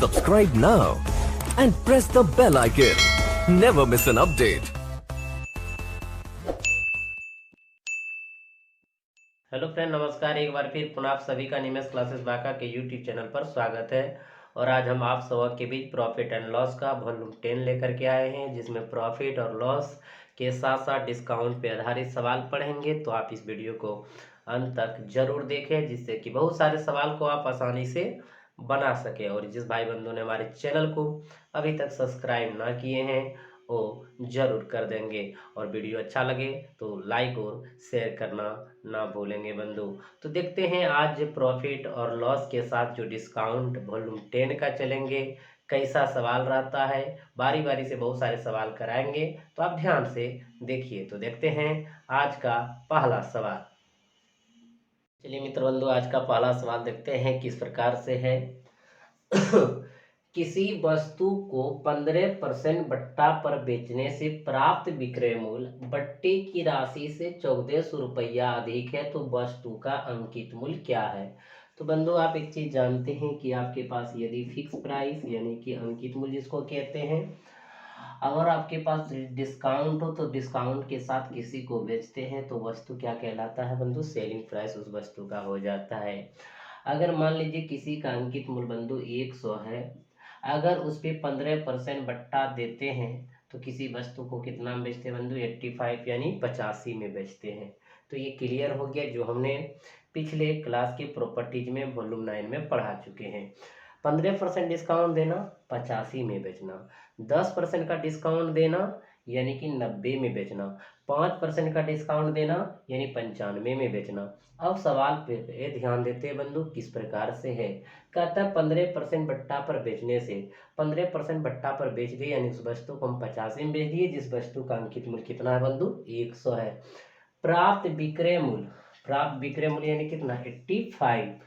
Subscribe now and press the bell icon. Never miss an update. Hello friend, नमस्कार। एक बार फिर पुनः आप सभी का निमेश क्लासेस बांका के यूट्यूब चैनल पर स्वागत है। और आज हम आप सबके बीच प्रॉफिट एंड लॉस का वॉल्यूम 10 लेकर के आए हैं, जिसमें प्रॉफिट और लॉस के साथ साथ डिस्काउंट पे आधारित सवाल पढ़ेंगे। तो आप इस वीडियो को अंत तक जरूर देखें, जिससे कि बहुत सारे सवाल को आप आसानी से बना सके। और जिस भाई बंधु ने हमारे चैनल को अभी तक सब्सक्राइब ना किए हैं वो जरूर कर देंगे, और वीडियो अच्छा लगे तो लाइक और शेयर करना ना भूलेंगे बंधु। तो देखते हैं आज प्रॉफिट और लॉस के साथ जो डिस्काउंट वॉल्यूम 10 का चलेंगे कैसा सवाल रहता है। बारी बारी से बहुत सारे सवाल कराएंगे, तो आप ध्यान से देखिए। तो देखते हैं आज का पहला सवाल। चलिए मित्र बंधु, आज का पहला सवाल देखते हैं किस प्रकार से है। किसी वस्तु को 15% बट्टा पर बेचने से प्राप्त विक्रय मूल्य बट्टे की राशि से 1400 रुपया अधिक है, तो वस्तु का अंकित मूल्य क्या है। तो बंधु, आप एक चीज जानते हैं कि आपके पास यदि फिक्स प्राइस यानी कि अंकित मूल्य जिसको कहते हैं, अगर आपके पास डिस्काउंट हो तो डिस्काउंट के साथ किसी को बेचते हैं तो वस्तु क्या कहलाता है बंधु, सेलिंग प्राइस उस वस्तु का हो जाता है। अगर मान लीजिए किसी का अंकित मूल्य बंधु 100 है, अगर उस पर 15% बट्टा देते हैं तो किसी वस्तु को कितना में बेचते हैं बंधु, 85 यानी 85 में बेचते हैं। तो ये क्लियर हो गया, जो हमने पिछले क्लास के प्रॉपर्टीज में वॉल्यूम 9 में पढ़ा चुके हैं। 15% डिस्काउंट देना, 85 में बेचना। 10% का डिस्काउंट देना यानी कि 90 में बेचना। 5% का डिस्काउंट देना यानी 95 में बेचना। अब सवाल पे ध्यान देते हैं बंधु, किस प्रकार से है। कहता है 15% बट्टा पर बेचने से, 15% बट्टा पर बेच दिए यानी उस वस्तु को हम 85 में बेच दिए, जिस वस्तु का अंकित मूल्य कितना है बंधु, 100 है। प्राप्त विक्रय मूल्य, प्राप्त विक्रय मूल्य यानी कितना, 85।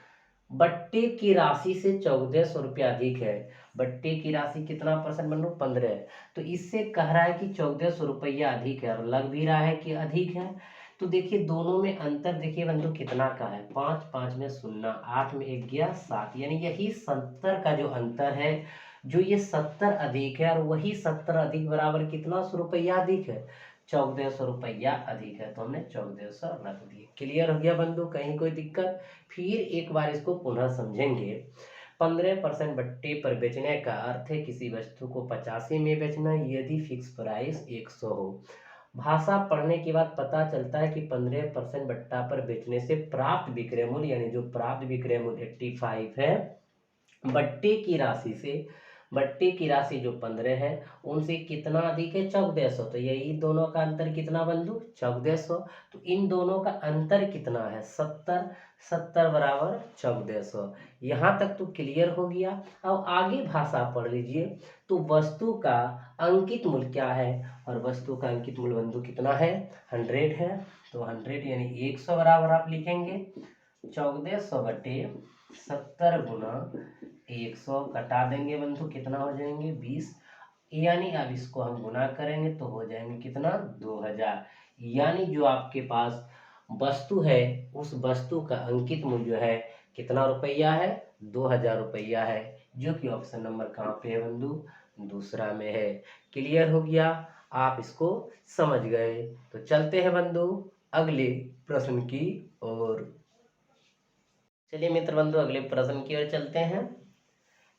बट्टे की राशि से 1400 रुपया अधिक है। बट्टे की राशि कितना परसेंट बनो, 15। तो इससे कह रहा है कि 1400 रुपया अधिक है, और लग भी रहा है कि अधिक है। तो देखिए दोनों में अंतर देखिए बंधु कितना का है, 5 5 में 0, 8 में 1 गया 7, यानी यही 70 का जो अंतर है। जो ये 70 अधिक है और वही 70 अधिक बराबर कितना सौ रुपया अधिक है, 1400 रुपया अधिक है। तो हमने 1400 रख दिए। क्लियर हो गया बंधु, कहीं कोई दिक्कत। फिर एक बार इसको पुनः समझेंगे। 15% बट्टे पर बेचने का अर्थ है किसी वस्तु को 85 में बेचना यदि फिक्स प्राइस 100 हो। भाषा पढ़ने के बाद पता चलता है कि 15% बट्टा पर बेचने से प्राप्त विक्रय मूल्य यानी जो प्राप्त विक्रय मूल्य 85 है, बट्टे की राशि से, बट्टे की राशि जो 15 है उनसे कितना अधिक है, 1400। तो यही दोनों का अंतर कितना बंधु, 1400। तो इन दोनों का अंतर कितना है, 70। 70 बराबर 1400। यहाँ तक तो क्लियर हो गया। अब आगे भाषा पढ़ लीजिए। तो वस्तु का अंकित मूल्य क्या है, और वस्तु का अंकित मूल्य बंधु कितना है, 100 है। तो 100 यानी 100 बराबर आप लिखेंगे 1400 बटे 70 गुना 100, घटा देंगे बंधु कितना हो जाएंगे, 20। यानी अब इसको हम गुना करेंगे तो हो जाएंगे कितना, 2000। यानी जो आपके पास वस्तु है उस वस्तु का अंकित मूल्य जो है कितना रुपया है, 2000 रुपया है, जो कि ऑप्शन नंबर कहाँ पे है बंधु, दूसरा में है। क्लियर हो गया, आप इसको समझ गए। तो चलते हैं बंधु अगले प्रश्न की ओर। चलिए मित्र बंधु अगले प्रश्न की ओर चलते हैं।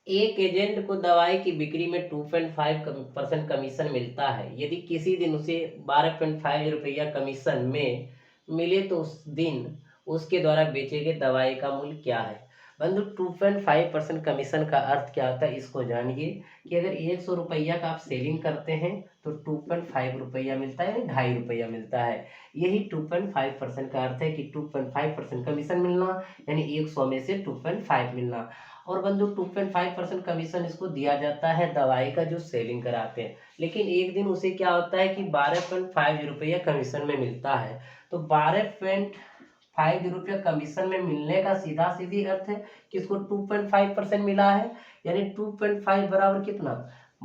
एक एजेंट को दवाई की बिक्री में 2.5% कमीशन मिलता है। यदि किसी दिन उसे 12.5 रुपया कमीशन में मिले तो उस दिन उसके द्वारा बेचे गए दवाई का मूल्य क्या है। बंधु 2.5% कमीशन का अर्थ क्या होता है, इसको जानिए कि अगर 100 रुपया का आप सेलिंग करते हैं तो 2.5 रुपया मिलता है, यानी 2.5 रुपया मिलता है। यही 2.5% का अर्थ है कि 2.5% कमीशन मिलना, यानी 100 में से 2.5 मिलना। और बंधु 2.5% कमीशन इसको दिया जाता है दवाई का जो सेलिंग कराते हैं। लेकिन एक दिन उसे क्या होता है कि 12.5 रुपया कमीशन में मिलता है। तो 12.5 रुपया कमीशन में मिलने का सीधा सीधी अर्थ है कि इसको 2.5% मिला है, यानी 2.5 बराबर कितना,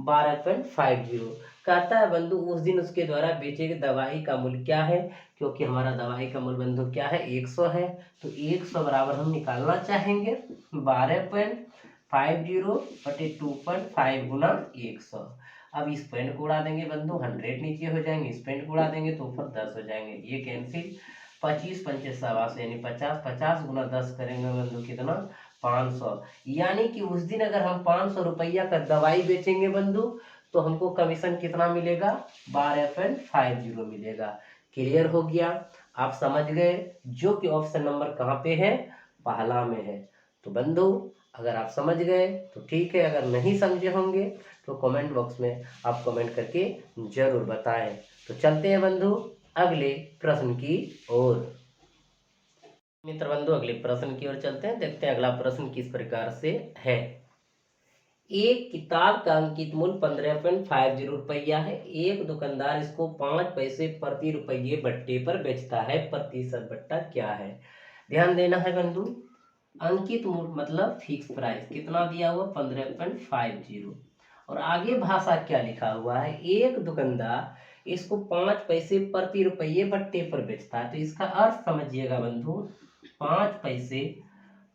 12.50। कहता है बंधु उस दिन उसके द्वारा बेचे गए दवाई का मूल्य क्या है, क्योंकि हमारा दवाई का मूल्य बंधु क्या है, 100 है। तो 100 बराबर हम निकालना चाहेंगे 50 बटे 2.5 गुना 100। अब इस पॉइंट को उड़ा देंगे बंधु, 100 नीचे हो जाएंगे, इस पॉइंट को उड़ा देंगे तो ऊपर 10 हो जाएंगे, ये कैंसिल। 25 पंचे 125 यानी 50, 50 गुना 10 करेंगे बंधु कितना, 500। यानी कि उस दिन अगर हम 500 रुपया का दवाई बेचेंगे बंधु तो हमको कमीशन कितना मिलेगा, 12.50 मिलेगा। क्लियर हो गया, आप समझ गए, जो कि ऑप्शन नंबर कहाँ पे है, पहला में है। तो बंधु अगर आप समझ गए तो ठीक है, अगर नहीं समझे होंगे तो कमेंट बॉक्स में आप कमेंट करके जरूर बताएं। तो चलते हैं बंधु अगले प्रश्न की ओर। मित्र बंधु अगले प्रश्न की ओर चलते हैं, देखते हैं अगला प्रश्न किस प्रकार से है। एक किताब का अंकित मूल्य 15.50 रुपया है। एक दुकानदार इसको 5 पैसे प्रति रुपये बट्टे पर बेचता है, प्रतिशत बट्टा क्या है। ध्यान देना है बंधु, अंकित मूल्य मतलब फिक्स प्राइस कितना दिया हुआ 15.50, और आगे भाषा क्या लिखा हुआ है, एक दुकानदार इसको 5 पैसे प्रति रुपये बट्टे पर बेचता है। तो इसका अर्थ समझिएगा बंधु, 5 पैसे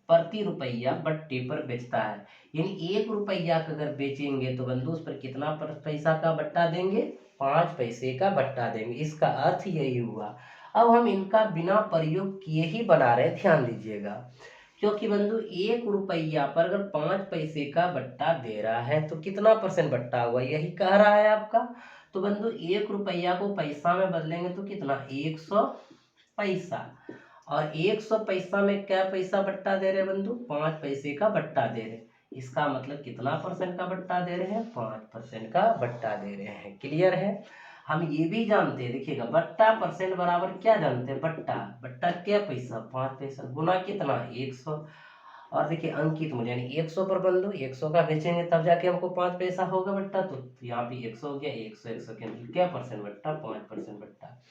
प्रति रुपया बट्टे पर बेचता है, यानी 1 रुपया का अगर बेचेंगे तो बंधु उस पर कितना पैसा का बट्टा देंगे, 5 पैसे का बट्टा देंगे। इसका अर्थ यही हुआ। अब हम इनका बिना प्रयोग किए ही बना रहे हैं, ध्यान दीजिएगा, क्योंकि बंधु 1 रुपया पर अगर 5 पैसे का बट्टा दे रहा है तो कितना परसेंट बट्टा हुआ, यही कह रहा है आपका। तो बंधु 1 रुपया को पैसा में बदलेंगे तो कितना, 100 पैसा, और 100 पैसा में क्या पैसा बट्टा दे रहे बंधु, 5 पैसे का बट्टा दे रहे। इसका मतलब कितना परसेंट का बट्टा दे रहे हैं, 5% का बट्टा दे रहे हैं। क्लियर है। हम ये भी जानते हैं, देखिएगा बट्टा परसेंट बराबर क्या जानते हैं, बट्टा, बट्टा क्या पैसा, 5 पैसा, गुना कितना 100। और देखिए अंकित मूल्य यानी 100 पर बंधु 100 का बेचेंगे तब जाके हमको 5 पैसा होगा बट्टा, तो यहाँ पे 100 हो गया, 100 के क्या परसेंट बट्टा, 5% बट्टा।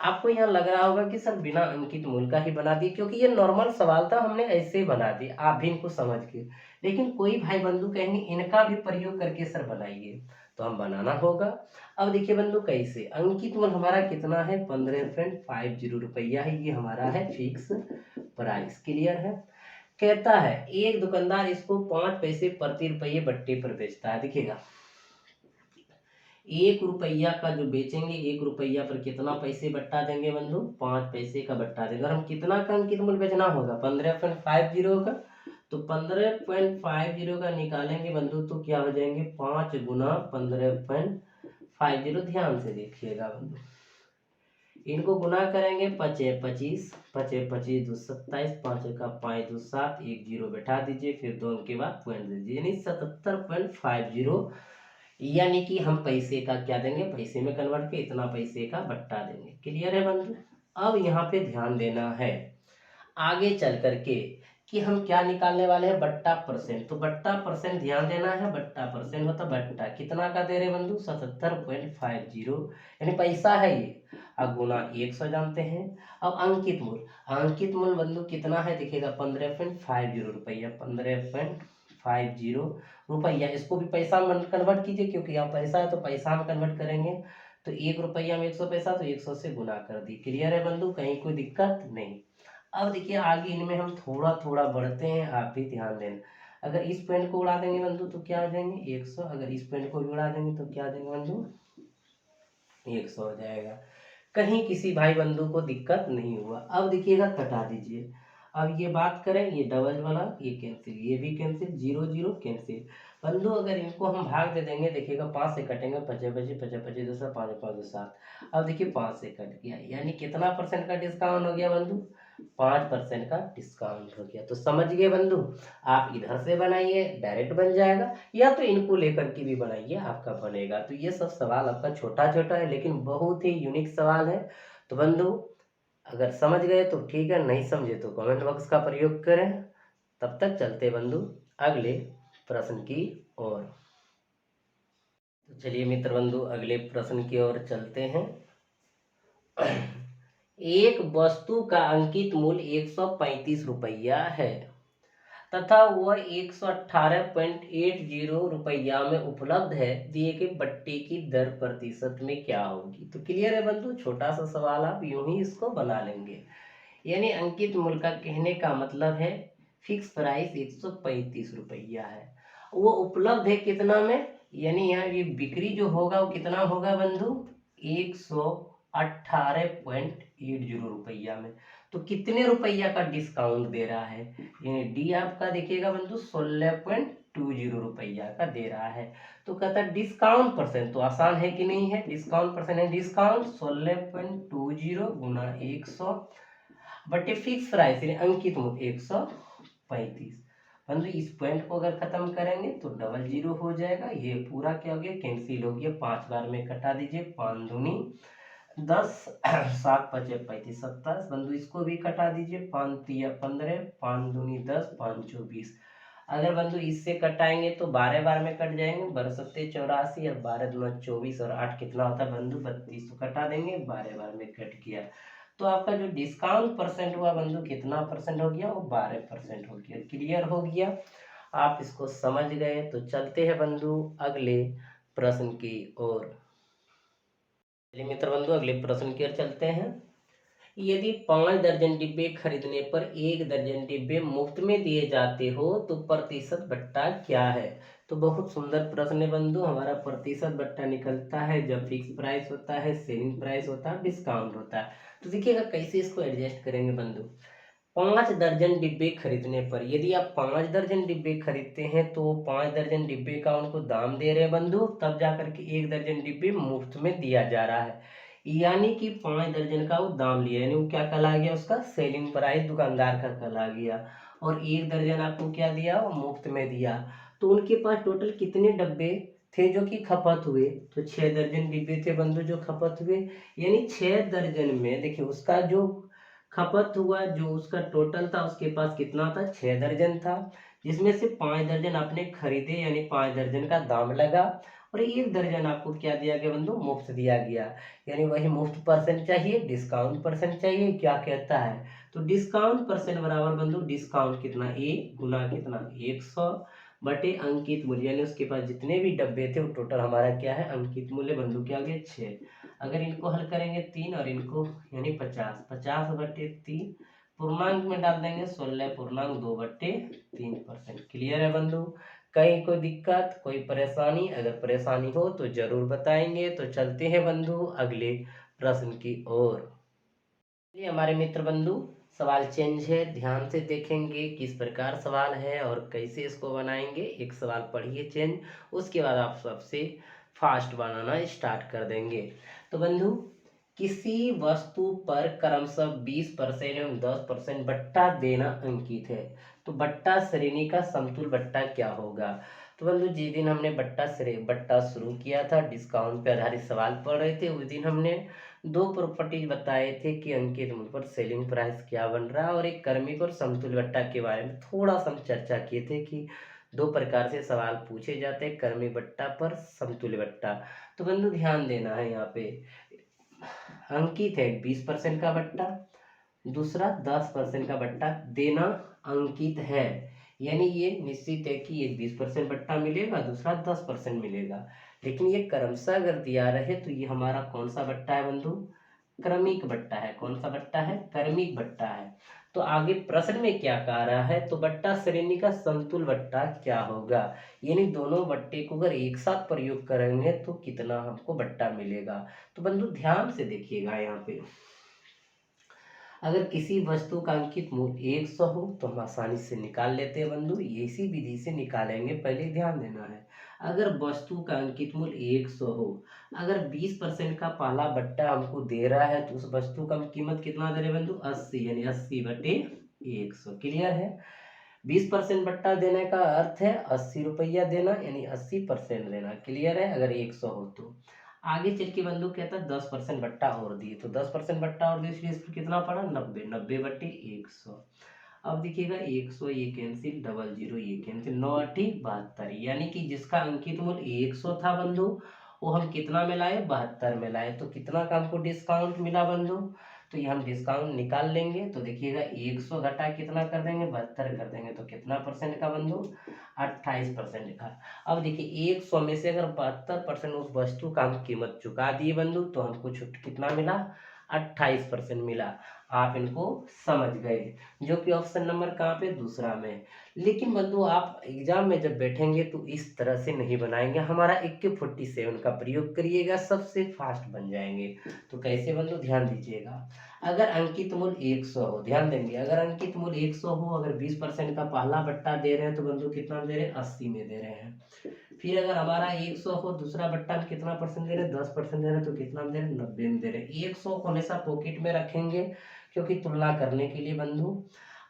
आपको यहाँ लग रहा होगा कि सर बिना अंकित मूल्य का ही बना दिए, क्योंकि ये नॉर्मल सवाल था, हमने ऐसे ही बना दिया आप भी इनको समझ के। लेकिन कोई भाई बंधु कहेंगे इनका भी प्रयोग करके सर बनाइए, तो हम बनाना होगा। अब देखिए बंधु कैसे, अंकित मूल्य हमारा कितना है, 15.50 रुपया है, ये हमारा है फिक्स प्राइस। क्लियर है। कहता है एक दुकानदार इसको 5 पैसे प्रति रुपये बट्टे पर बेचता है। देखिएगा 1 रुपया का जो बेचेंगे, 1 रुपया पर कितना पैसे बट्टा देंगे बंधु, 5 पैसे का बट्टा देंगे। और हम कितना का अंकित मूल्य बेचना होगा, 15.50 का, तो 15.50 का निकालेंगे बंधु तो क्या हो जाएंगे, 5 गुना 15.50। ध्यान से देखिएगा बंधु, इनको गुना करेंगे, 5 25, 5 25 2 27, 5 का 5 2 7, 1 0 बैठा दीजिए, फिर 2 के बाद पॉइंट दीजिए, यानी 77.50। यानी कि हम पैसे का क्या देंगे, पैसे में कन्वर्ट के इतना पैसे का बट्टा देंगे। क्लियर है बंधु। अब यहाँ पे ध्यान देना है आगे चल करके कि हम क्या निकालने वाले हैं, बट्टा परसेंट। तो बट्टा परसेंट ध्यान देना है, बट्टा परसेंट मतलब बट्टा कितना का दे रहे बंधु, 77.50, यानी पैसा है ये, अब गुना 100 जानते हैं। अब अंकित मूल्य, अंकित मूल्य बंधु कितना है, देखिएगा 15.50 रुपया, 15.50 रुपया। इसको भी पैसा में कन्वर्ट कीजिए, क्योंकि यहाँ पैसा है तो पैसा में कन्वर्ट करेंगे, तो 1 रुपया में 100 पैसा, तो 100 से गुना कर दी। क्लियर है बंधु, कहीं कोई दिक्कत नहीं। अब देखिए आगे इनमें हम थोड़ा थोड़ा बढ़ते हैं, आप भी ध्यान देना। अगर इस पॉइंट को उड़ा देंगे बंधु तो क्या हो जाएंगे 100, अगर इस पॉइंट को भी उड़ा देंगे तो क्या देंगे बंधु 100 हो जाएगा। कहीं किसी भाई बंधु को दिक्कत नहीं हुआ। अब देखिएगा कटा दीजिए, अब ये बात करें, ये डबल वाला ये कैंसिल, ये भी कैंसिल, 0 0 कैंसिल। बंधु अगर इनको हम भाग दे देंगे, देखिएगा 5 से कटेंगे, 5 5 5 5 दूसरा 5 5 7। अब देखिए 5 से कट गया, यानी कितना परसेंट का डिस्काउंट हो गया बंधु, 5% का डिस्काउंट हो गया। तो समझ गए बंधु, आप इधर से बनाइए डायरेक्ट बन जाएगा, या तो इनको लेकर के भी बनाइए आपका बनेगा। तो ये सब सवाल आपका छोटा छोटा है लेकिन बहुत ही यूनिक सवाल है। तो बंधु अगर समझ गए तो ठीक है, नहीं समझे तो कमेंट बॉक्स का प्रयोग करें। तब तक चलते बंधु अगले प्रश्न की ओर। तो चलिए मित्र बंधु अगले प्रश्न की ओर चलते हैं। एक वस्तु का अंकित मूल्य 135 रुपया है तथा वह 118.80 रुपया में उपलब्ध है, दिए गए बट्टे की दर प्रतिशत में क्या होगी। तो क्लियर है बंधु, छोटा सा सवाल आप यूं ही इसको बना लेंगे। यानी अंकित मूल्य का कहने का मतलब है फिक्स प्राइस 135 रुपया है। वो उपलब्ध है कितना में, यानी यहाँ ये बिक्री जो होगा वो कितना होगा बंधु, 118.80 रुपया में। तो कितने रुपया का डिस्काउंट दे रहा है, यानी डी आपका देखिएगा बंधु 16.20 रुपया का दे रहा है। तो कहता है डिस्काउंट परसेंट, तो आसान है कि नहीं है, डिस्काउंट परसेंट है, डिस्काउंट 16.20 गुना 100 बटे फिक्स प्राइस यानी अंकित मूल्य 135। बंधु इस पॉइंट को अगर खत्म करेंगे तो डबल जीरो हो जाएगा, ये पूरा क्या हो गया, कैंसिल हो गया, 5 बार में कटा दीजिए, 5 दूनी 10, 7 पचे 35 27, बंधु इसको भी कटा दीजिए, 5 तिया 15, 5 दूनी 10, 5 चौ 20। अगर बंधु इससे कटाएंगे तो 12 बार में कट जाएंगे, 12 सत्ते 84 और 12 दूना 24 और 8 कितना होता है बंधु 32, तो कटा देंगे, 12 बार में कट गया। तो आपका जो डिस्काउंट परसेंट हुआ बंधु कितना परसेंट हो गया, वो 12% हो गया। क्लियर हो गया, आप इसको समझ गए। तो चलते हैं बंधु अगले प्रश्न की ओर। चलिए मित्र बंधु अगले प्रश्न की ओर चलते हैं। यदि 5 दर्जन डिब्बे खरीदने पर 1 दर्जन डिब्बे मुफ्त में दिए जाते हो तो प्रतिशत बट्टा क्या है। तो बहुत सुंदर प्रश्न है बंधु। हमारा प्रतिशत बट्टा निकलता है जब फिक्स प्राइस होता है, सेलिंग प्राइस होता है, डिस्काउंट होता है। तो देखिएगा कैसे इसको एडजस्ट करेंगे बंधु। 5 दर्जन डिब्बे खरीदने पर, यदि आप 5 दर्जन डिब्बे खरीदते हैं तो 5 दर्जन डिब्बे का उनको दाम दे रहे हैं बंधु, तब जाकर के 1 दर्जन डिब्बे मुफ्त में दिया जा रहा है। यानी कि 5 दर्जन का वो दाम लिया, यानी वो क्या कहला गया, उसका सेलिंग प्राइस दुकानदार का कहला गया। और 1 दर्जन आपको क्या दिया, वो मुफ्त में दिया। तो उनके पास टोटल कितने डब्बे थे जो कि खपत हुए, तो 6 दर्जन डिब्बे थे बंधु जो खपत हुए। यानी 6 दर्जन में देखिए उसका जो खपत हुआ, जो उसका टोटल था उसके पास कितना था, 6 दर्जन था, जिसमें से 5 दर्जन आपने खरीदे, यानी 5 दर्जन का दाम लगा, और 1 दर्जन आपको क्या दिया गया बंधु, मुफ्त दिया गया। यानी वही मुफ्त परसेंट चाहिए, डिस्काउंट परसेंट चाहिए, क्या कहता है। तो डिस्काउंट परसेंट बराबर बंधु डिस्काउंट कितना, ए गुना कितना 100 बटे अंकित मूल्य, यानी उसके पास जितने भी डब्बे थे वो टोटल हमारा क्या है, अंकित मूल्य बंधु क्या हो गया 6। अगर इनको हल करेंगे 3 और इनको यानी 50, 50 बटे 3 पूर्णांक में डाल देंगे 16.2/3%। क्लियर है बंधु, कहीं कोई दिक्कत कोई परेशानी, अगर परेशानी हो तो जरूर बताएंगे। तो चलते हैं बंधु अगले प्रश्न की ओर। ये हमारे मित्र बंधु सवाल चेंज है, ध्यान से देखेंगे किस प्रकार सवाल है और कैसे इसको बनाएंगे। एक सवाल पढ़िए चेंज, उसके बाद आप सबसे फास्ट बनाना स्टार्ट कर देंगे। तो बंधु किसी वस्तु पर क्रमशः 20% एवं 10% बट्टा देना अंकित है, तो बट्टा श्रेणी का समतुल बट्टा क्या होगा। तो बंधु जिस दिन हमने बट्टा शुरू किया था, डिस्काउंट पे आधारित सवाल पढ़ रहे थे, उस दिन हमने 2 प्रॉपर्टीज बताए थे कि अंकित मूल्य पर सेलिंग प्राइस क्या बन रहा है, और एक क्रमिक और समतुल्य बट्टा के बारे में थोड़ा सा हम चर्चा किए थे कि 2 प्रकार से सवाल पूछे जाते हैं, क्रमिक बट्टा पर समतुल्य बट्टा। तो बंधु ध्यान देना है, यहाँ पे अंकित है 20% का बट्टा, दूसरा 10% का बट्टा देना अंकित है, यानी ये निश्चित है कि एक 20% बट्टा मिलेगा, दूसरा 10% मिलेगा। लेकिन ये क्रमशः अगर दिया रहे तो ये हमारा कौन सा बट्टा है बंधु, क्रमिक बट्टा है। कौन सा बट्टा है, क्रमिक बट्टा है। तो आगे प्रश्न में क्या कह रहा है, तो बट्टा श्रेणी का समतुल बट्टा क्या होगा, यानी दोनों बट्टे को अगर एक साथ प्रयोग करेंगे तो कितना हमको बट्टा मिलेगा। तो बंधु ध्यान से देखिएगा, यहाँ पे अगर किसी वस्तु का अंकित मूल्य 100 हो तो हम आसानी से निकाल लेते हैं बंधु, इसी विधि से निकालेंगे, पहले ध्यान देना है। अगर वस्तु का अंकित मूल्य 100 हो, अगर 20% का पहला बट्टा हमको दे रहा है तो उस वस्तु का हम कीमत कितना दे रहे हैं बंधु, 80, यानी 80 बटे 100। क्लियर है, 20% बट्टा देने का अर्थ है 80 रुपया देना, यानी 80% देना। क्लियर है, अगर 100 हो तो। आगे चल के बंधु कहता है 10% बट्टा और दिए, तो 10% बट्टा और दिए, इसलिए इस पर कितना पड़ा 90, 90 बटे 100। अब देखिएगा 100 ये कैंसिल, डबल जीरो ये कैंसिल, 9 8 72, यानी कि जिसका अंकित मूल्य 100 था बंधु वो हम कितना में लाए, 72 में लाए। तो कितना का हमको डिस्काउंट मिला बंधु, तो ये हम डिस्काउंट निकाल लेंगे। तो देखिएगा 100 घटा कितना कर देंगे, 72 कर देंगे, तो कितना परसेंट का बंधु, 28% का। अब देखिए 100 में से अगर 72% उस वस्तु का हम कीमत चुका दिए बंधु तो हमको छूट कितना मिला, 28% मिला। आप इनको समझ गए, जो कि ऑप्शन नंबर कहाँ पे दूसरा में है। लेकिन बंधु आप एग्जाम में जब बैठेंगे तो इस तरह से नहीं बनाएंगे, हमारा AK-47 का प्रयोग करिएगा, सबसे फास्ट बन जाएंगे। तो कैसे बंधु, ध्यान दीजिएगा। अगर अंकित मूल्य 100 हो, ध्यान देंगे, अगर अंकित मूल्य 100 हो, अगर 20% का पहला बट्टा दे रहे हैं तो बंधु कितना दे रहे हैं, 80 में दे रहे हैं। फिर अगर हमारा 100 हो, दूसरा बट्टा हम कितना परसेंट दे रहे हैं, 10% दे रहे हैं, तो कितना दे रहे हैं, 90 में दे रहे हैं। 100 को हमेशा पॉकेट में रखेंगे क्योंकि तुलना करने के लिए बंधु।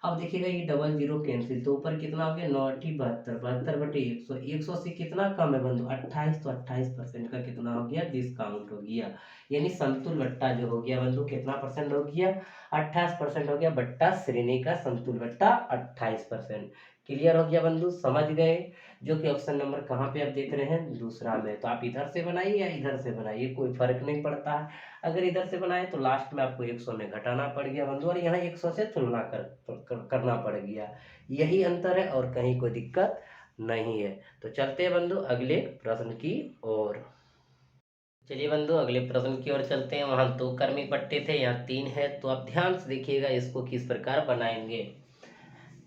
अब देखिएगा ये डबल जीरो कैंसिल, तो ऊपर कितना हो गया, 9 72 बटे 100, 100 से कितना कम है बंधु, 28, तो 28% का कितना हो गया, डिस्काउंट हो गया। यानी समतुल बट्टा जो हो गया बंधु कितना परसेंट हो गया, 28% हो गया, बट्टा श्रेणी का समतुल बट्टा 28%। क्लियर हो गया बंधु, समझ गए, जो कि ऑप्शन नंबर कहाँ पे आप देख रहे हैं, दूसरा में। तो आप इधर से बनाइए या इधर से बनाइए, कोई फर्क नहीं पड़ता है। अगर इधर से बनाए तो लास्ट में आपको 100 में घटाना पड़ गया बंधु, और यहाँ 100 से तुलना करना पड़ गया। यही अंतर है और कहीं कोई दिक्कत नहीं है। तो चलते हैं बंधु अगले प्रश्न की ओर। चलिए बंधु अगले प्रश्न की ओर चलते हैं। वहाँ 2 क्रमिक बट्टे थे, यहाँ 3 है। तो आप ध्यान से देखिएगा इसको किस प्रकार बनाएंगे।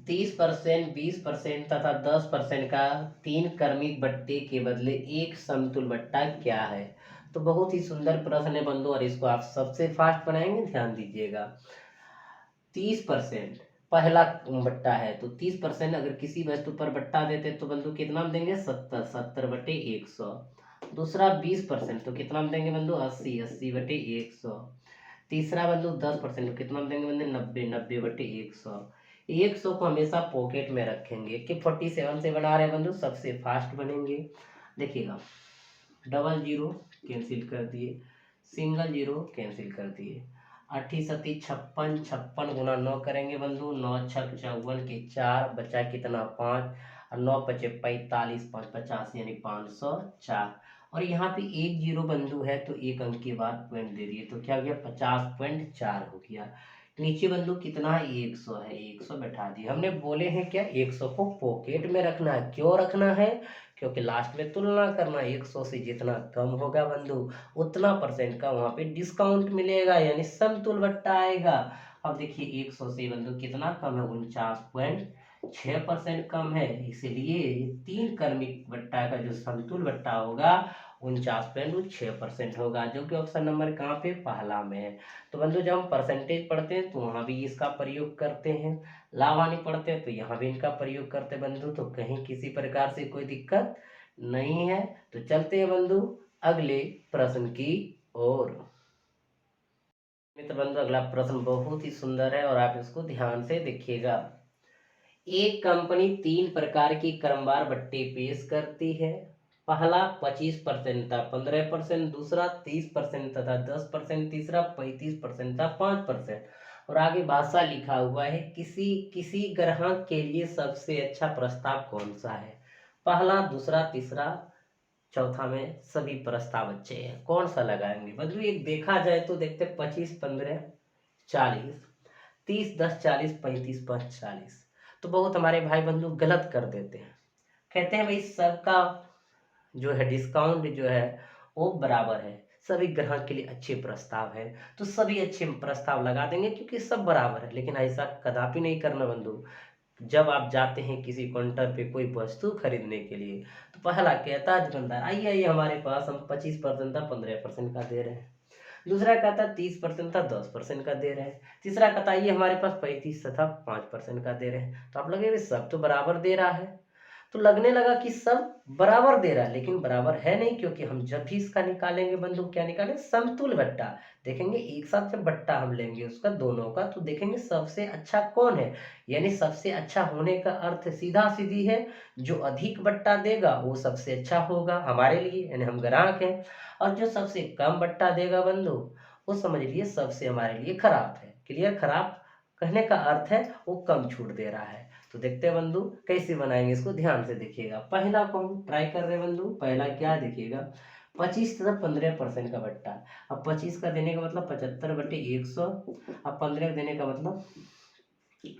30%, 20% तथा 10% का 3 क्रमिक बट्टे के बदले एक समतुल बट्टा क्या है। तो बहुत ही सुंदर प्रश्न है बंधु, और इसको आप सबसे फास्ट बनाएंगे, ध्यान दीजिएगा। 30% पहला बट्टा है, तो 30% अगर किसी वस्तु पर बट्टा देते तो बंधु कितना में देंगे, 70, 70 बटे 100। दूसरा 20%, तो कितना में देंगे बंधु, 80, 80 बटे 100। तीसरा बंधु 10%, तो कितना में देंगे बंधु, 90, 90 बटे 100। 100 को हमेशा पॉकेट में रखेंगे कि 47 से बना रहे हैं बंधु, सबसे फास्ट बनेंगे। देखिएगा, डबल जीरो कैंसिल कर दिए, सिंगल जीरो कैंसिल कर दिए। 8 सती 56, 56 गुना 9 करेंगे बंधु, 9 छक 54 के 4, बचा कितना 5, और 9 पचे 45, 5 50 यानी 504। और यहाँ पे एक जीरो बंधु है तो एक अंक के बाद पॉइंट दे दिए, तो क्या हो गया, 50.4 हो गया। नीचे बंधु कितना है, 100 है, 100 बैठा दिए। हमने बोले हैं क्या, 100 को पॉकेट में रखना है। क्यों रखना है, क्योंकि लास्ट में तुलना करना, 100 से जितना कम होगा बंधु उतना परसेंट का वहाँ पे डिस्काउंट मिलेगा, यानी समतुल बट्टा आएगा। अब देखिए 100 से बंधु कितना कम है, 49.6% कम है। इसीलिए ये 3 क्रमिक बट्टा का जो समतुल बट्टा होगा 49.6% होगा, जो कि ऑप्शन नंबर कहाँ पे, पहला में है। तो बंधु जब हम परसेंटेज पढ़ते हैं तो वहाँ भी इसका प्रयोग करते हैं, लाभानी पढ़ते हैं तो यहाँ भी इनका प्रयोग करते हैं बंधु, तो कहीं किसी प्रकार से कोई दिक्कत नहीं है। तो चलते हैं बंधु अगले प्रश्न की ओर। मित्र बंधु अगला प्रश्न बहुत ही सुंदर है और आप इसको ध्यान से देखिएगा। एक कंपनी 3 प्रकार की क्रमवार बट्टे पेश करती है। पहला 25% था, 15%, दूसरा 30% तथा 10%, तीसरा 35% था, 5%। और आगे भाषा लिखा हुआ है, किसी किसी ग्राहक के लिए सबसे अच्छा प्रस्ताव कौन सा है। पहला, दूसरा, तीसरा, चौथा में सभी प्रस्ताव अच्छे हैं, कौन सा लगाएंगे बंधु। एक देखा जाए तो देखते 25, 15, 40, 30, 10, 40, 35, 5, 40। तो बहुत हमारे भाई बंधु गलत कर देते हैं, कहते हैं भाई सबका जो है डिस्काउंट जो है वो बराबर है, सभी ग्राहक के लिए अच्छे प्रस्ताव है, तो सभी अच्छे प्रस्ताव लगा देंगे क्योंकि सब बराबर है। लेकिन ऐसा कदापि नहीं करना बंधु। जब आप जाते हैं किसी काउंटर पे कोई वस्तु खरीदने के लिए, तो पहला कहता है दुकानदार, आइए आइए हमारे पास, हम 25% था 15% का दे रहे हैं। दूसरा कहता 30% था 10% का दे रहे हैं। तीसरा कहता ये हमारे पास 35 था 5% का दे रहे हैं। तो आप लगे सब तो बराबर दे रहा है, तो लगने लगा कि सब बराबर दे रहा है, लेकिन बराबर है नहीं, क्योंकि हम जब भी इसका निकालेंगे बंधु, क्या निकालें, समतुल बट्टा। देखेंगे एक साथ जब बट्टा हम लेंगे उसका दोनों का, तो देखेंगे सबसे अच्छा कौन है। यानी सबसे अच्छा होने का अर्थ सीधा सीधी है, जो अधिक बट्टा देगा वो सबसे अच्छा होगा हमारे लिए, यानी हम ग्राहक हैं। और जो सबसे कम बट्टा देगा बंधु, वो समझ लिए सबसे हमारे लिए खराब है। क्लियर, खराब कहने का अर्थ है वो कम छूट दे रहा है। तो देखते हैं बंधु कैसे बनाएंगे इसको, ध्यान से देखिएगा। पहला को हम ट्राई कर रहे हैं बंधु। पहला क्या देखिएगा, 25 तथा 15% का बट्टा। अब 25 का देने का मतलब 75 बटे 100, अब 15 का देने का मतलब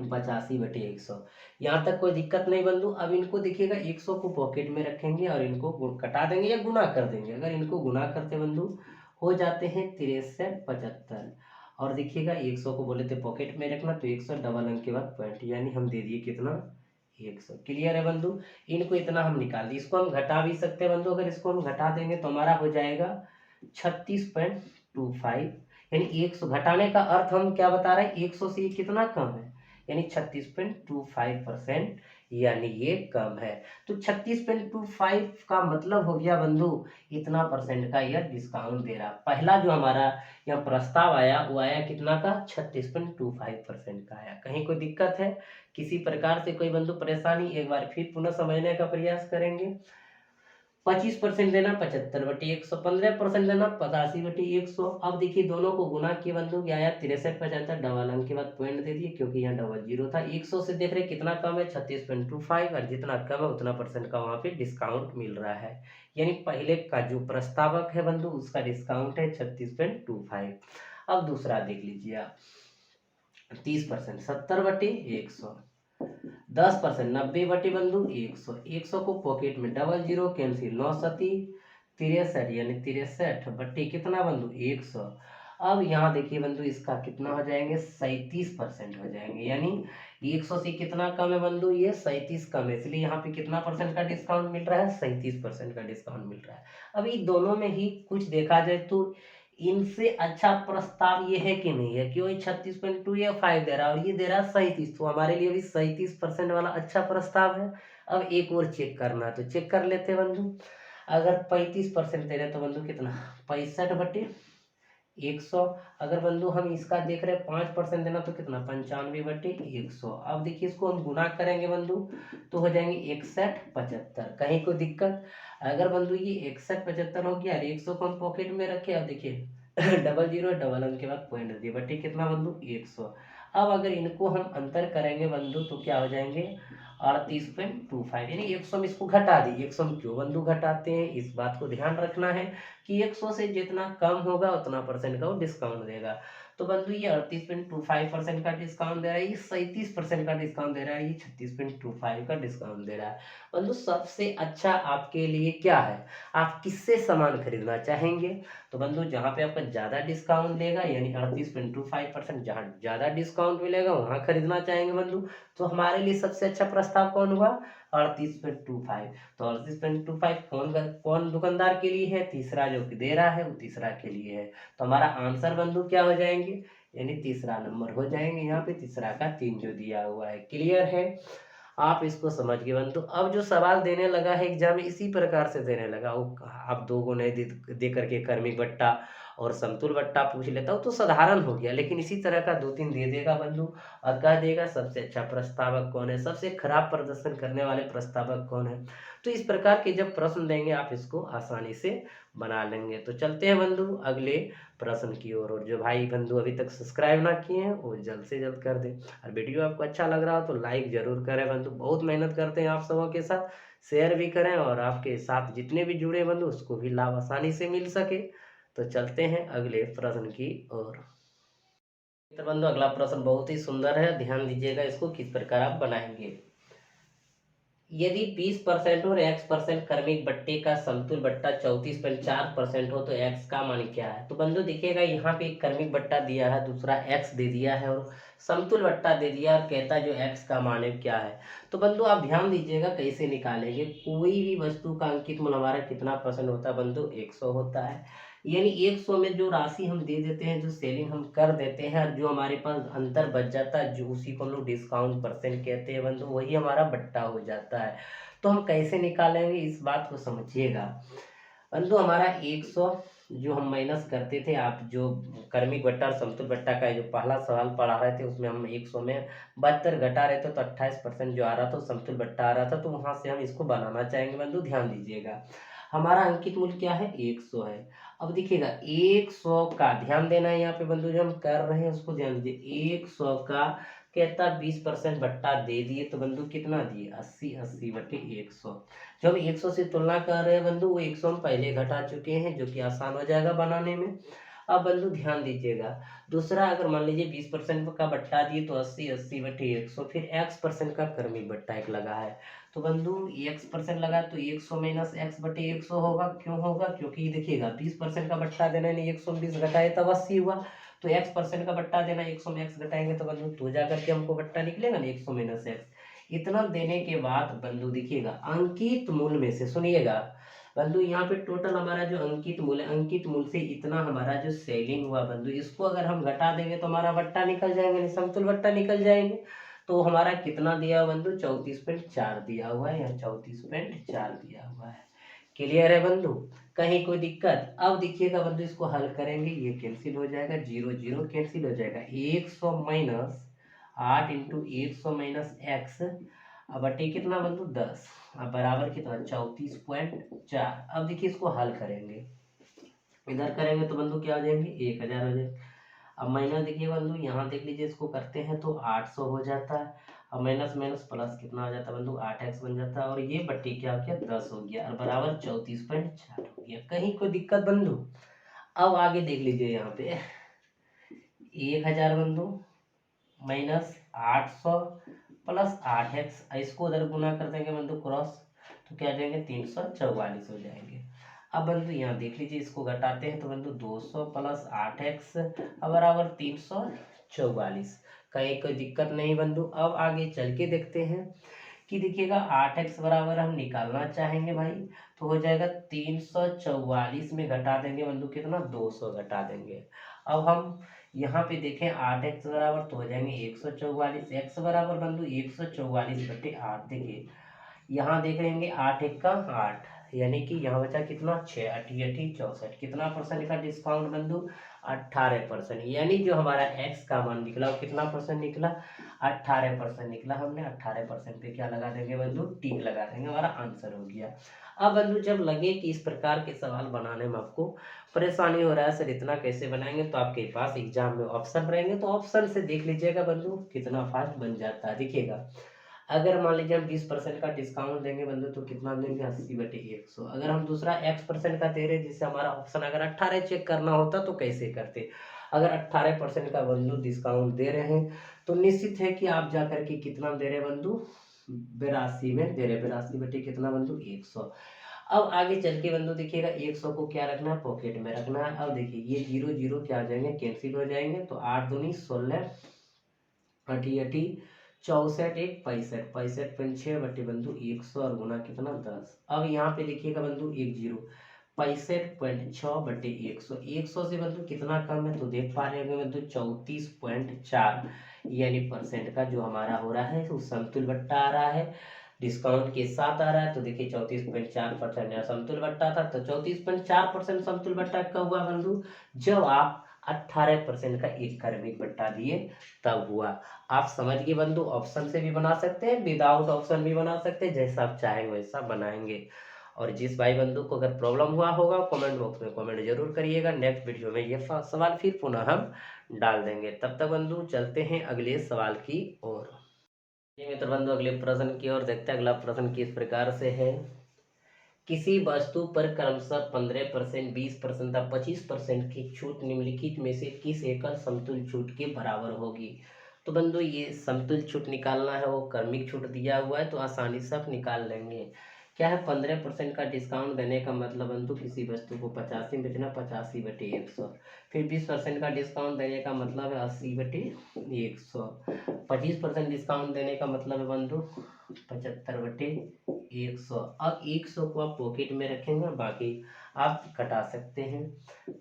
85 बटे 100। यहाँ तक कोई दिक्कत नहीं बंधु। अब इनको देखिएगा 100 को पॉकेट में रखेंगे और इनको कटा देंगे या गुना कर देंगे। अगर इनको गुना करते बंधु हो जाते हैं 63, 75, और देखिएगा 100 को बोले थे पॉकेट में रखना, तो 100 डबल अंक के बाद पॉइंट, यानी हम दे दिए कितना 100। क्लियर है बंधु, इनको इतना हम निकाल दिए। इसको हम घटा भी सकते हैं बंधु, अगर इसको हम घटा देंगे तो हमारा हो जाएगा 36.25, यानी 100 घटाने का अर्थ हम क्या बता रहे हैं, 100 से ये कितना कम है, यानी 36.25%, यानी ये कम है। तो 36.25 का मतलब हो गया बंधु इतना परसेंट का यह डिस्काउंट दे रहा। पहला जो हमारा यह प्रस्ताव आया वो आया कितना का, 36.25% का आया। कहीं कोई दिक्कत है, किसी प्रकार से कोई बंधु परेशानी, एक बार फिर पुनः समझने का प्रयास करेंगे। 25% देना 75/100, 15% देना 85/100। अब देखिए दोनों को गुना किए बंधु, क्या आया 63 75, डबल अंक के बाद पॉइंट दे दिए क्योंकि यहाँ डबल जीरो था। 100 से देख रहे कितना कम है 36.25, और जितना कम है उतना परसेंट का वहाँ पे डिस्काउंट मिल रहा है। यानी पहले का जो प्रस्तावक है बंधु उसका डिस्काउंट है 36.25। अब दूसरा देख लीजिए आप, 30% 70/100, 10% 90 बंधु 100, 100 को पॉकेट में, डबल जीरो कैंसिल, 9 सती 63, यानी 63 बट्टी कितना बंधु 100। अब यहाँ देखिए बंधु इसका कितना हो जाएंगे 37% हो जाएंगे, यानी 100 से कितना कम है बंधु, ये 37 कम है, इसलिए यहाँ पे कितना परसेंट का डिस्काउंट मिल रहा है, 37% का डिस्काउंट मिल रहा है। अभी दोनों में ही कुछ देखा जाए तो इनसे अच्छा प्रस्ताव ये है कि नहीं है, क्यों 36.25 दे रहा है और ये दे रहा है 37, तो हमारे लिए भी 37% वाला अच्छा प्रस्ताव है। अब एक और चेक करना है तो चेक कर लेते हैं बंधु। अगर 35% दे रहे तो बंधु कितना 65/100। अगर बंधु हम इसका देख रहे हैं 5% देना तो कितना 95/100। अब देखिए इसको हम गुना करेंगे बंधु तो हो जाएंगे 61 75, कहीं कोई दिक्कत। अगर बंधु ये 61 75 हो गया और 100 को हम पॉकेट में रखे, अब देखिए डबल जीरो डबल अंक के बाद पॉइंट दिए बटे कितना बंधु 100। अब अगर इनको हम अंतर करेंगे बंधु तो क्या हो जाएंगे 38.25, यानी 100 में इसको घटा दी। 100 में क्यों बंधु घटाते हैं, इस बात को ध्यान रखना है कि 100 से जितना कम होगा उतना परसेंट का वो डिस्काउंट देगा। तो बंधु ये 38.25% का डिस्काउंट दे रहा है, ये 37% का डिस्काउंट दे रहा है, ये 36.25 का डिस्काउंट दे रहा है। बंधु सबसे अच्छा आपके लिए क्या है, आप किससे सामान खरीदना चाहेंगे, तो बंधु जहाँ पे आपका ज़्यादा डिस्काउंट देगा, यानी 38.25%, जहाँ ज़्यादा डिस्काउंट मिलेगा वहाँ खरीदना चाहेंगे बंधु। तो हमारे लिए सबसे अच्छा प्रस्ताव कौन हुआ 38.25। तो 38.25 कौन दुकानदार के लिए है, तीसरा जो कि दे रहा है वो तीसरा के लिए है। तो हमारा आंसर बंधु क्या हो जाएंगे, यानी तीसरा नंबर हो जाएंगे। यहाँ पे तीसरा का 3 जो दिया हुआ है। क्लियर है, आप इसको समझ गए बंधु। अब जो सवाल देने लगा है एग्जाम में इसी प्रकार से देने लगा, वो आप 2 गुने दे करके कर्मिक बट्टा और समतुल बट्टा पूछ लेता हूँ तो साधारण हो गया, लेकिन इसी तरह का 2-3 दे देगा बंधु और कह देगा सबसे अच्छा प्रस्तावक कौन है, सबसे खराब प्रदर्शन करने वाले प्रस्तावक कौन है। तो इस प्रकार के जब प्रश्न देंगे आप इसको आसानी से बना लेंगे। तो चलते हैं बंधु अगले प्रश्न की ओर, और जो भाई बंधु अभी तक सब्सक्राइब ना किए हैं वो जल्द से जल्द कर दें, और वीडियो आपको अच्छा लग रहा हो तो लाइक जरूर करें बंधु। बहुत मेहनत करते हैं आप सबों के साथ, शेयर भी करें और आपके साथ जितने भी जुड़े बंधु उसको भी लाभ आसानी से मिल सके। तो चलते हैं अगले प्रश्न की ओर। तो बंधु अगला प्रश्न बहुत ही सुंदर है, ध्यान दीजिएगा इसको किस प्रकार आप बनाएंगे। यदि 20% और x% क्रमिक बट्टे का समतुल बट्टा 34.4% हो तो x का मान क्या है। तो बंधु देखिएगा यहाँ पे एक क्रमिक बट्टा दिया है, दूसरा x दे दिया है और समतुल बट्टा दे दिया और कहता है जो x का मान है क्या है। तो बंधु आप ध्यान दीजिएगा कैसे निकालेंगे। कोई भी वस्तु का अंकित मूल्य हमारा कितना परसेंट होता है बंधु 100 होता है, यानी 100 में जो राशि हम दे देते हैं, जो सेलिंग हम कर देते हैं और जो हमारे पास अंतर बच जाता है जो उसी को हम लोग डिस्काउंट परसेंट कहते हैं बंधु, वही हमारा बट्टा हो जाता है। तो हम कैसे निकालेंगे इस बात को समझिएगा बंधु। हमारा 100 जो हम माइनस करते थे, आप जो क्रमिक बट्टा और समतुल बट्टा का जो पहला सवाल पढ़ा रहे थे उसमें हम 100 में 72 घटा रहे थे तो 28% जो आ रहा था समतुल बट्टा आ रहा था, तो वहां से हम इसको बनाना चाहेंगे बंधु। ध्यान दीजिएगा हमारा अंकित मूल्य क्या है 100 है। अब देखिएगा 100 का ध्यान देना है यहाँ पे बंधु, जो हम कर रहे हैं उसको ध्यान दीजिए। 100 का कहता 20% बट्टा दे दिए तो बंधु कितना दिए 80/100। जो हम 100 से तुलना कर रहे हैं बंधु वो 100 हम पहले घटा चुके हैं, जो कि आसान हो जाएगा बनाने में। अब बंधु ध्यान दीजिएगा दूसरा, अगर मान लीजिए 20% का बट्टा दिए तो 80/100, फिर x% का क्रमिक बट्टा एक लगा है तो बंधु x% लगा तो 100 माइनस x/100 होगा। क्यों होगा, क्योंकि देखिएगा 20% का बट्टा देना नहीं 120 घटाए तब 80 हुआ, तो x% का बट्टा देना, 100 में x घटाएंगे तो बंधु 2 जा करके हमको बट्टा निकलेगा ना, 100 माइनस x। इतना देने के बाद बंधु देखिएगा अंकित मूल में से, सुनिएगा बंधु यहाँ पे टोटल हमारा जो अंकित मूल है, अंकित मूल से इतना हमारा जो सेलिंग हुआ बंधु, इसको अगर हम घटा देंगे तो हमारा बट्टा निकल जाएंगे, समतुल बट्टा निकल जाएंगे। तो हमारा कितना दिया हुआ बंधु, 34.4 दिया हुआ है, यहाँ 34.4 दिया हुआ है। क्लियर है बंधु, कहीं कोई दिक्कत? अब देखिएगा बंधु इसको हल करेंगे, ये कैंसिल हो जाएगा, 0 0 कैंसिल हो जाएगा, 100 माइनस 8 इंटू 100 माइनस एक्स, अब बटे कितना बंधु 10, अब बराबर कितना 34.4। अब देखिए इसको हल करेंगे, इधर करेंगे तो बंधु क्या हो जाएंगे 1000 हो जाएंगे। अब माइनस देखिए बंधु यहाँ देख लीजिए, इसको करते हैं तो 800 हो जाता है। अब माइनस माइनस प्लस कितना हो जाता है बंधु 8x बन जाता है, और ये बट्टी क्या हो गया 10 हो गया, और बराबर 34.4 हो गया। कहीं कोई दिक्कत बंधु? अब आगे देख लीजिए यहाँ पे 1000 बंधु माइनस 800 प्लस 8x, इसको उधर गुना कर देंगे बंधु क्रॉस, तो क्या जाएंगे 344 हो जाएंगे। अब बंधु यहाँ देख लीजिए, इसको घटाते हैं तो बंधु 200 प्लस 8x बराबर 344। कहीं कोई दिक्कत नहीं बंधु? अब आगे चल के देखते हैं कि देखिएगा 8x बराबर हम निकालना चाहेंगे भाई, तो हो जाएगा 344 में घटा देंगे बंधु कितना 200 घटा देंगे। अब हम यहाँ पे देखें 8x बराबर तो हो जाएंगे 144, x बराबर बंधु 144/8। देखिए यहाँ देख लेंगे 8 एक का 8, यानी कि यहाँ बचा कितना 6 8 64, कितना परसेंट का डिस्काउंट बंधु 18%, यानी जो हमारा x का मान निकला वो कितना परसेंट निकला 18% निकला। हमने 18% पे क्या लगा देंगे बंधु टिक लगा देंगे, हमारा आंसर हो गया। अब बंधु जब लगे कि इस प्रकार के सवाल बनाने में आपको परेशानी हो रहा है, सर इतना कैसे बनाएंगे, तो आपके पास एग्जाम में ऑप्शन रहेंगे, तो ऑप्शन से देख लीजिएगा बंधु कितना फास्ट बन जाता है। देखिएगा अगर मान लीजिए हम 20% का डिस्काउंट देंगे बंधु तो कितना देंगे 80/100। अगर हम दूसरा x% का दे रहे हैं, जिससे हमारा ऑप्शन अगर 18 चेक करना होता तो कैसे करते। अगर 18% का बंधु डिस्काउंट दे रहे हैं तो निश्चित है कि आप जा करके कितना दे रहे हैं बंधु 82 में दे रहे, 82 कितना बंधु 100। अब आगे चल के बंधु देखिएगा 100 को क्या रखना है पॉकेट में रखना है। अब देखिए ये 0 0 क्या आ जाएंगे कैंसिल हो जाएंगे, तो 8 दूनी 16 अठी अठी 64 एक 65, 65.6 बंधु 100 और गुना कितना 10। अब यहाँ पे देखिएगा बंधु 10 65.6/100, 100 से बंधु कितना कम है तो देख पा रहे होंगे बंधु 34.4, यानी परसेंट का जो हमारा हो रहा है वो समतुल बट्टा आ रहा है, डिस्काउंट के साथ आ रहा है। तो देखिए 34.4% समतुल बट्टा था, तो 34.4% समतुल बट्टा कब हुआ बंधु, जब आप 18% का एक क्रमिक बट्टा दिए तब हुआ। आप समझ गए बंधु, ऑप्शन से भी बना सकते हैं, विदाउट ऑप्शन भी बना सकते हैं, जैसा आप चाहेंगे वैसा बनाएंगे। और जिस भाई बंधु को अगर प्रॉब्लम हुआ होगा कमेंट बॉक्स में कमेंट जरूर करिएगा, नेक्स्ट वीडियो में ये सवाल फिर पुनः हम डाल देंगे। तब तक बंधु चलते हैं अगले सवाल की ओर। मित्र बंधु अगले प्रश्न की ओर देखते हैं। अगला प्रश्न किस प्रकार से है, किसी वस्तु पर क्रमशः 15%, 20% या 25% की छूट निम्नलिखित में से किस एकल समतुल छूट के बराबर होगी। तो बंधु ये समतुल छूट निकालना है, वो क्रमिक छूट दिया हुआ है तो आसानी से आप निकाल लेंगे। क्या है 15% का डिस्काउंट देने का मतलब बंधु किसी वस्तु को 85 में बेचना 85/100, फिर 20% का डिस्काउंट देने का मतलब है 80/100, 25% डिस्काउंट देने का मतलब है बंधु 75/100। अब 100 को आप पॉकेट में रखेंगे, बाकी आप कटा सकते हैं।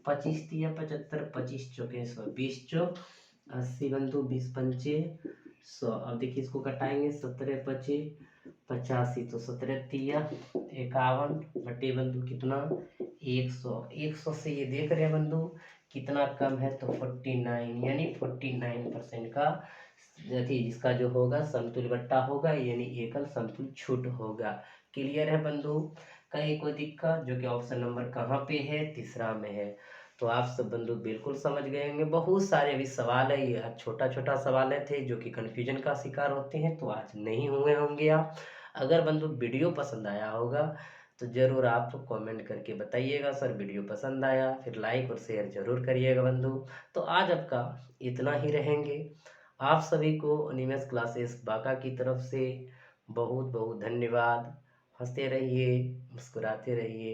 25 या 75, 25 चौके 100, 20 चौक 80 बंधु 20 पंचे 100। अब देखिए इसको कटाएंगे 17 पचे 85, तो 17 तिया 51 बटे बंधु कितना 100। 100 से ये देख रहे हैं बंधु कितना कम है तो 49, यानी 49% का इसका जो होगा समतुल बट्टा होगा, यानी एकल समतुल छूट होगा। क्लियर है बंधु, कहीं कोई दिक्कत? जो कि ऑप्शन नंबर कहाँ पे है, तीसरा में है। तो आप सब बंधु बिल्कुल समझ गए होंगे। बहुत सारे अभी सवाल है, ये छोटा छोटा सवाल थे जो कि कन्फ्यूजन का शिकार होते हैं, तो आज नहीं हुए होंगे आप। अगर बंधु वीडियो पसंद आया होगा तो ज़रूर आप कमेंट करके बताइएगा सर वीडियो पसंद आया, फिर लाइक और शेयर जरूर करिएगा बंधु। तो आज आपका इतना ही रहेंगे। आप सभी को अनिमेष क्लासेस बांका की तरफ से बहुत बहुत धन्यवाद। हंसते रहिए, मुस्कुराते रहिए।